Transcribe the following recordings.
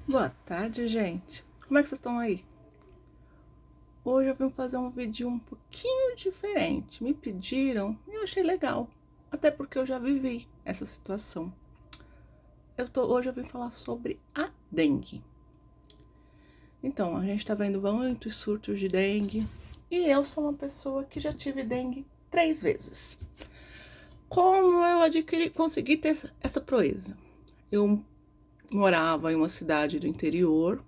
Boa tarde, gente. Como é que vocês estão aí? Hoje eu vim fazer um vídeo um pouquinho diferente. Me pediram e eu achei legal. Até porque eu já vivi essa situação. Hoje eu vim falar sobre a dengue. Então, a gente tá vendo muitos surtos de dengue. E eu sou uma pessoa que já tive dengue 3 vezes. Como eu consegui ter essa proeza? Eu morava em uma cidade do interior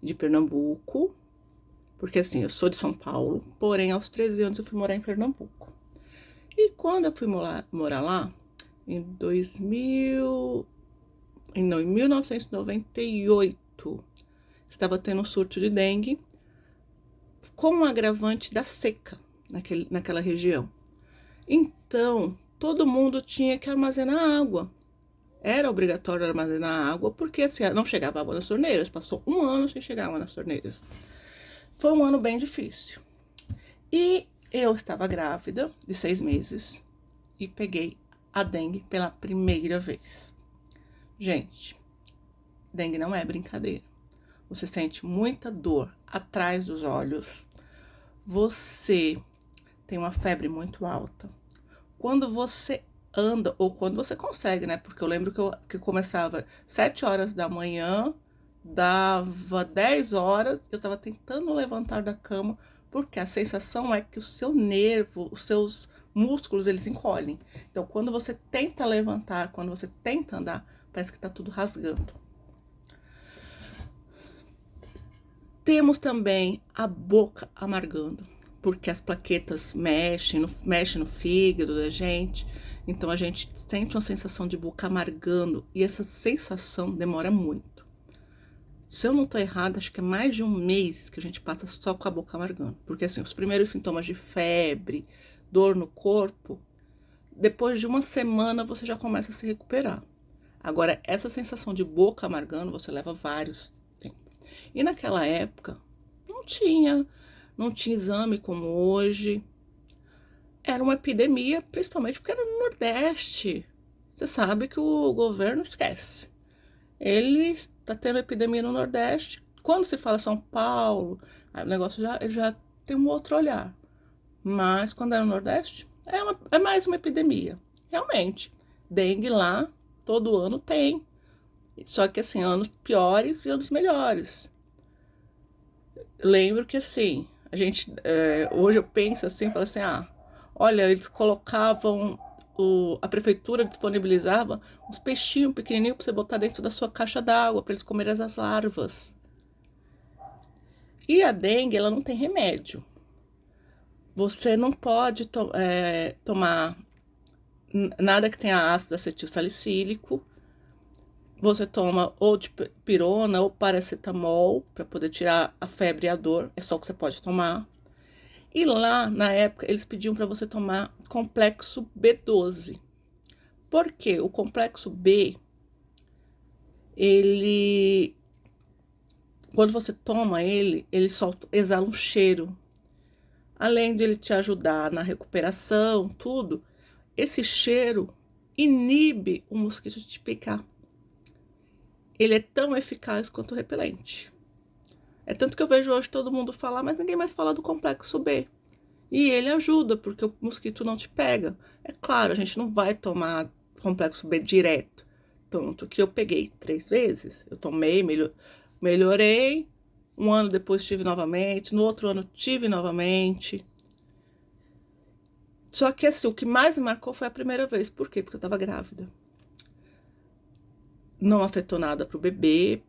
de Pernambuco. Porque assim, eu sou de São Paulo, porém aos 13 anos eu fui morar em Pernambuco. E quando eu fui morar lá, em 2000, não, em 1998, estava tendo um surto de dengue com um agravante da seca naquela região. Então, todo mundo tinha que armazenar água. Era obrigatório armazenar água, porque assim, não chegava água nas torneiras. Passou um ano sem chegar água nas torneiras. Foi um ano bem difícil. E eu estava grávida de 6 meses e peguei a dengue pela primeira vez. Gente, dengue não é brincadeira. Você sente muita dor atrás dos olhos. Você tem uma febre muito alta. Quando você anda, ou quando você consegue, né? Porque eu lembro que eu começava 7 horas da manhã, dava 10 horas, eu tava tentando levantar da cama, porque a sensação é que o seu nervo, os seus músculos, eles encolhem. Então, quando você tenta levantar, quando você tenta andar, parece que tá tudo rasgando. Temos também a boca amargando, porque as plaquetas mexem no fígado da gente, então a gente sente uma sensação de boca amargando e essa sensação demora muito. Se eu não tô errada, acho que é mais de um mês que a gente passa só com a boca amargando, porque assim, os primeiros sintomas de febre, dor no corpo, depois de uma semana você já começa a se recuperar. Agora, essa sensação de boca amargando, você leva vários tempos. E naquela época, tinha, não tinha exame como hoje. Era uma epidemia, principalmente porque era no Nordeste. Você sabe que o governo esquece. Ele está tendo epidemia no Nordeste. Quando se fala São Paulo, aí o negócio já tem um outro olhar. Mas quando é no Nordeste, é mais uma epidemia. Realmente, dengue lá, todo ano tem. Só que assim, anos piores e anos melhores. Lembro que assim, hoje eu penso assim, falo assim, olha, eles colocavam, a prefeitura disponibilizava uns peixinhos pequenininhos para você botar dentro da sua caixa d'água, para eles comerem as larvas. E a dengue, ela não tem remédio. Você não pode tomar nada que tenha ácido acetil salicílico. Você toma ou de pirona ou paracetamol para poder tirar a febre e a dor. É só o que você pode tomar. E lá, na época, eles pediam para você tomar complexo B12. Por quê? O complexo B, ele, quando você toma ele solta, exala um cheiro. Além de ele te ajudar na recuperação, tudo, esse cheiro inibe o mosquito de te picar. Ele é tão eficaz quanto o repelente. É tanto que eu vejo hoje todo mundo falar, mas ninguém mais fala do complexo B. E ele ajuda, porque o mosquito não te pega. É claro, a gente não vai tomar complexo B direto. Tanto que eu peguei 3 vezes. Eu tomei, melhorei. Um ano depois tive novamente. No outro ano tive novamente. Só que assim, o que mais me marcou foi a primeira vez. Por quê? Porque eu tava grávida. Não afetou nada pro bebê,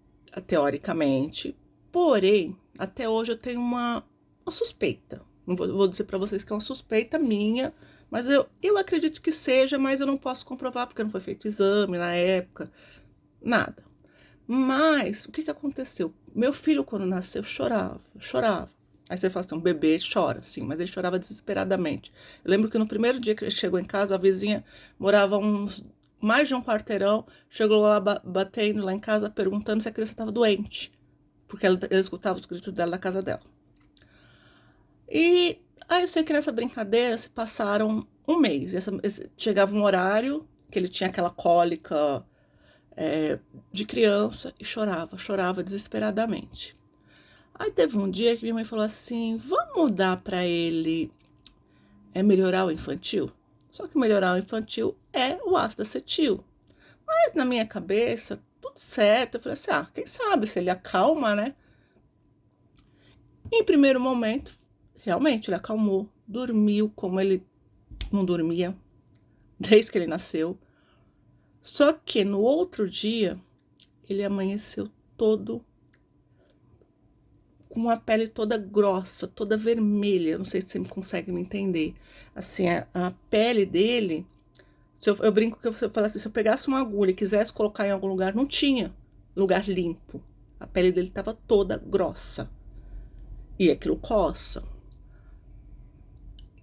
teoricamente. Porém, até hoje eu tenho uma suspeita. Não vou dizer para vocês que é uma suspeita minha, mas eu acredito que seja, mas eu não posso comprovar porque não foi feito exame na época, nada. Mas o que aconteceu? Meu filho, quando nasceu, chorava, chorava. Aí você fala assim, um bebê chora, sim, mas ele chorava desesperadamente. Eu lembro que no primeiro dia que ele chegou em casa, a vizinha morava uns mais de um quarteirão, chegou lá batendo lá em casa, perguntando se a criança estava doente, porque ela escutava os gritos dela na casa dela. E aí eu sei que nessa brincadeira se passaram um mês. Chegava um horário que ele tinha aquela cólica de criança e chorava desesperadamente. Aí teve um dia que minha mãe falou assim, vamos dar para ele melhorar o infantil? Só que melhorar o infantil é o ácido acetil. Mas na minha cabeça, tudo certo. Eu falei assim, quem sabe se ele acalma, né? Em primeiro momento, realmente ele acalmou, dormiu como ele não dormia desde que ele nasceu. Só que no outro dia, ele amanheceu todo com a pele toda grossa, toda vermelha. Não sei se você consegue me entender. Assim, a pele dele, eu brinco que eu falo assim, se eu pegasse uma agulha e quisesse colocar em algum lugar, não tinha lugar limpo. A pele dele estava toda grossa. E aquilo coça.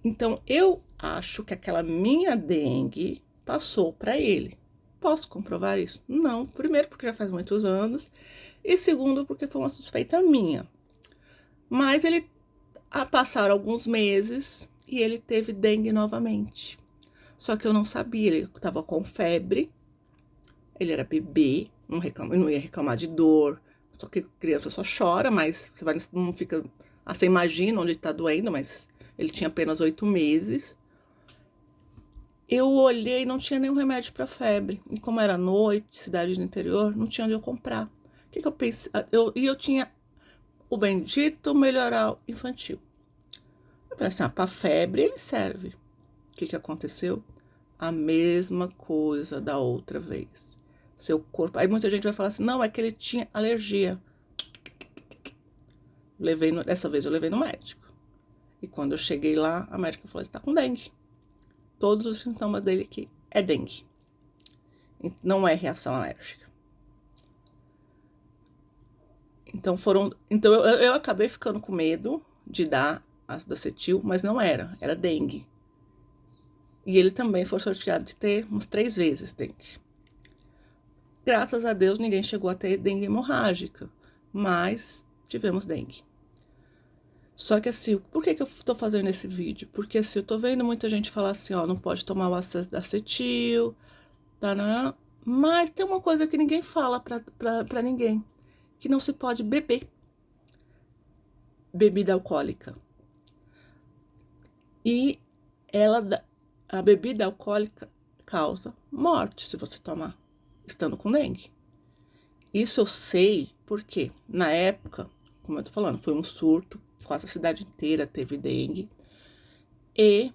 Então, eu acho que aquela minha dengue passou para ele. Posso comprovar isso? Não. Primeiro, porque já faz muitos anos. E segundo, porque foi uma suspeita minha. Mas passaram alguns meses e ele teve dengue novamente. Só que eu não sabia, ele estava com febre, ele era bebê, não ia reclamar de dor. Só que criança só chora, mas não fica. Você imagina onde está doendo, mas ele tinha apenas 8 meses. Eu olhei e não tinha nenhum remédio para febre. E como era noite, cidade do interior, não tinha onde eu comprar. O que eu pensei? Eu tinha o bendito melhoral infantil. Eu falei assim, para febre ele serve. O que aconteceu? A mesma coisa da outra vez. Seu corpo... Aí muita gente vai falar assim, não, é que ele tinha alergia. Dessa vez eu levei no médico. E quando eu cheguei lá, a médica falou, ele tá com dengue. Todos os sintomas dele aqui é dengue. Não é reação alérgica. Então eu acabei ficando com medo de dar ácido acetil, mas não era dengue. E ele também foi sorteado de ter uns 3 vezes dengue. Graças a Deus ninguém chegou a ter dengue hemorrágica, mas tivemos dengue. Só que assim, por que eu tô fazendo esse vídeo? Porque assim, eu tô vendo muita gente falar assim, não pode tomar o ácido acetil, mas tem uma coisa que ninguém fala pra ninguém, que não se pode beber bebida alcoólica. E a bebida alcoólica causa morte se você tomar, estando com dengue. Isso eu sei porque, na época, como eu tô falando, foi um surto, quase a cidade inteira teve dengue. E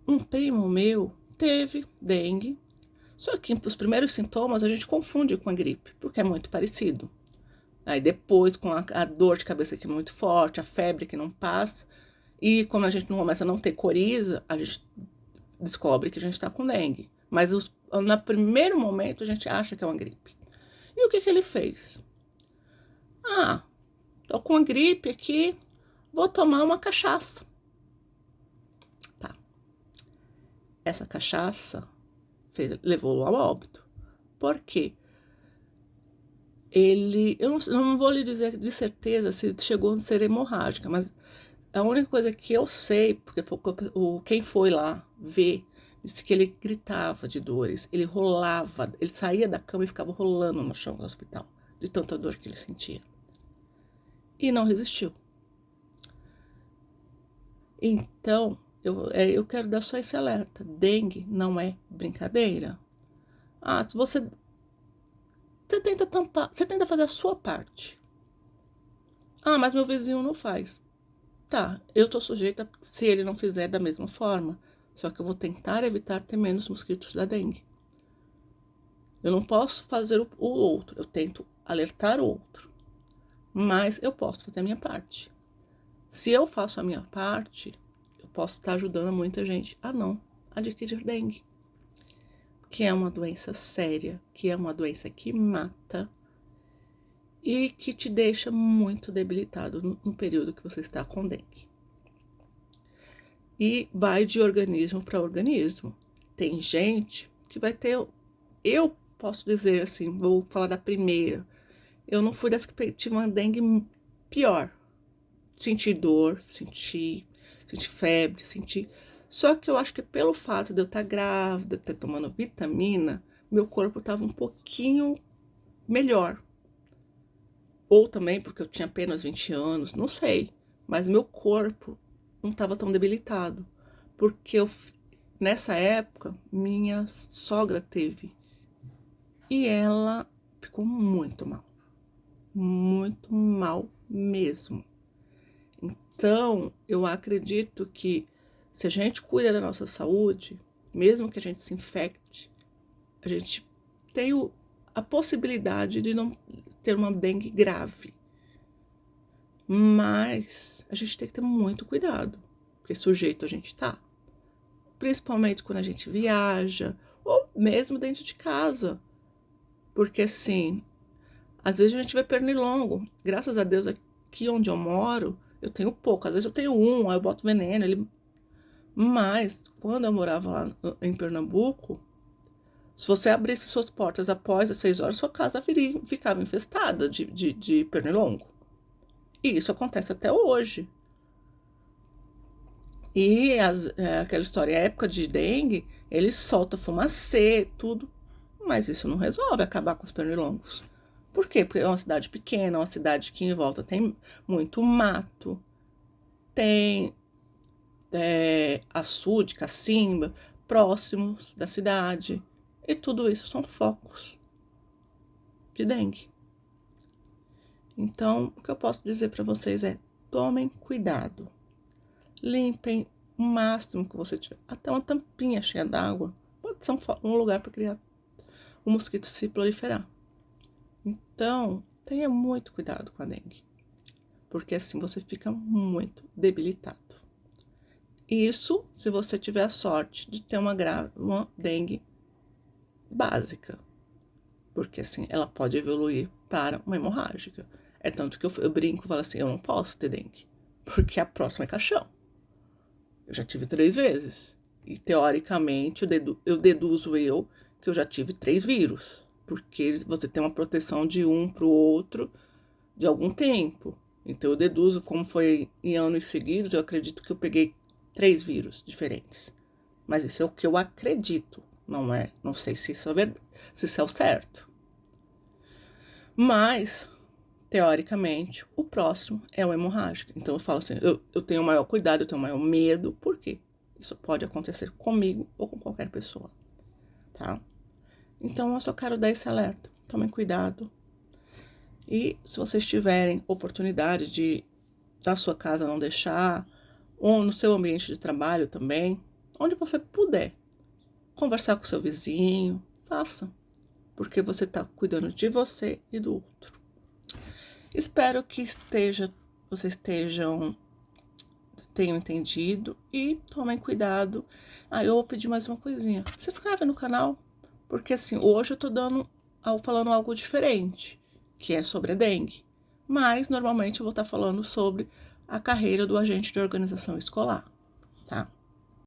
um primo meu teve dengue. Só que os primeiros sintomas a gente confunde com a gripe, porque é muito parecido. Aí depois, com a dor de cabeça que é muito forte, a febre que não passa, e como a gente não começa a não ter coriza, a gente descobre que a gente está com dengue. Mas no primeiro momento a gente acha que é uma gripe. E o que ele fez? Tô com a gripe aqui, vou tomar uma cachaça. Tá. Essa cachaça levou-o ao óbito. Por quê? Eu não vou lhe dizer de certeza se chegou a ser hemorrágica, mas a única coisa que eu sei, porque quem foi lá ver, disse que ele gritava de dores, ele rolava, ele saía da cama e ficava rolando no chão do hospital, de tanta dor que ele sentia. E não resistiu. Então, eu quero dar só esse alerta. Dengue não é brincadeira. Se você tenta tampar, você tenta fazer a sua parte. Mas meu vizinho não faz. Tá, eu tô sujeita se ele não fizer da mesma forma. Só que eu vou tentar evitar ter menos mosquitos da dengue. Eu não posso fazer o outro, eu tento alertar o outro. Mas eu posso fazer a minha parte. Se eu faço a minha parte, eu posso estar ajudando muita gente a não adquirir dengue. Que é uma doença séria, que é uma doença que mata e que te deixa muito debilitado no período que você está com dengue. E vai de organismo para organismo. Tem gente que vai ter... Eu posso dizer assim, vou falar da primeira. Eu não fui das que tive uma dengue pior. Senti dor, senti febre, senti... Só que eu acho que pelo fato de eu estar grávida, ter tomando vitamina, meu corpo estava um pouquinho melhor. Ou também porque eu tinha apenas 20 anos, não sei. Mas meu corpo não estava tão debilitado. Porque nessa época, minha sogra teve. E ela ficou muito mal. Muito mal mesmo. Então, eu acredito que se a gente cuida da nossa saúde, mesmo que a gente se infecte, a gente tem a possibilidade de não ter uma dengue grave. Mas a gente tem que ter muito cuidado, porque sujeito a gente tá. Principalmente quando a gente viaja, ou mesmo dentro de casa. Porque assim, às vezes a gente vê pernilongo. Graças a Deus, aqui onde eu moro, eu tenho pouco. Às vezes eu tenho um, aí eu boto veneno. Mas, quando eu morava lá em Pernambuco, se você abrisse suas portas após as 6 horas, sua casa ficava infestada de pernilongo. E isso acontece até hoje. E aquela história, a época de dengue, eles soltam fumacê, tudo. Mas isso não resolve acabar com os pernilongos. Por quê? Porque é uma cidade pequena, uma cidade que em volta tem muito mato, tem açude, cacimba, próximos da cidade. E tudo isso são focos de dengue. Então, o que eu posso dizer para vocês é: tomem cuidado. Limpem o máximo que você tiver. Até uma tampinha cheia d'água pode ser um lugar para criar o mosquito se proliferar. Então, tenha muito cuidado com a dengue, porque assim você fica muito debilitado. Isso se você tiver a sorte de ter uma dengue básica, porque assim ela pode evoluir para uma hemorrágica. É tanto que eu brinco e falo assim: eu não posso ter dengue, porque a próxima é caixão. Eu já tive 3 vezes. E teoricamente eu deduzo que eu já tive 3 vírus. Porque você tem uma proteção de um para o outro de algum tempo. Então eu deduzo, como foi em anos seguidos, eu acredito que eu peguei 3 vírus diferentes. Mas isso é o que eu acredito. Não sei se isso é verdade, se isso é o certo. Mas, teoricamente, o próximo é o hemorrágico. Então eu falo assim, eu tenho maior cuidado, eu tenho maior medo. Por quê? Isso pode acontecer comigo ou com qualquer pessoa, tá? Então eu só quero dar esse alerta. Tomem cuidado. E se vocês tiverem oportunidade de, da sua casa não deixar, ou no seu ambiente de trabalho também, onde você puder, conversar com seu vizinho, faça. Porque você está cuidando de você e do outro. Espero que vocês tenham entendido e tomem cuidado. Eu vou pedir mais uma coisinha. Se inscreve no canal, porque assim, hoje eu tô falando algo diferente, que é sobre a dengue. Mas, normalmente, eu vou estar falando sobre a carreira do agente de organização escolar, tá?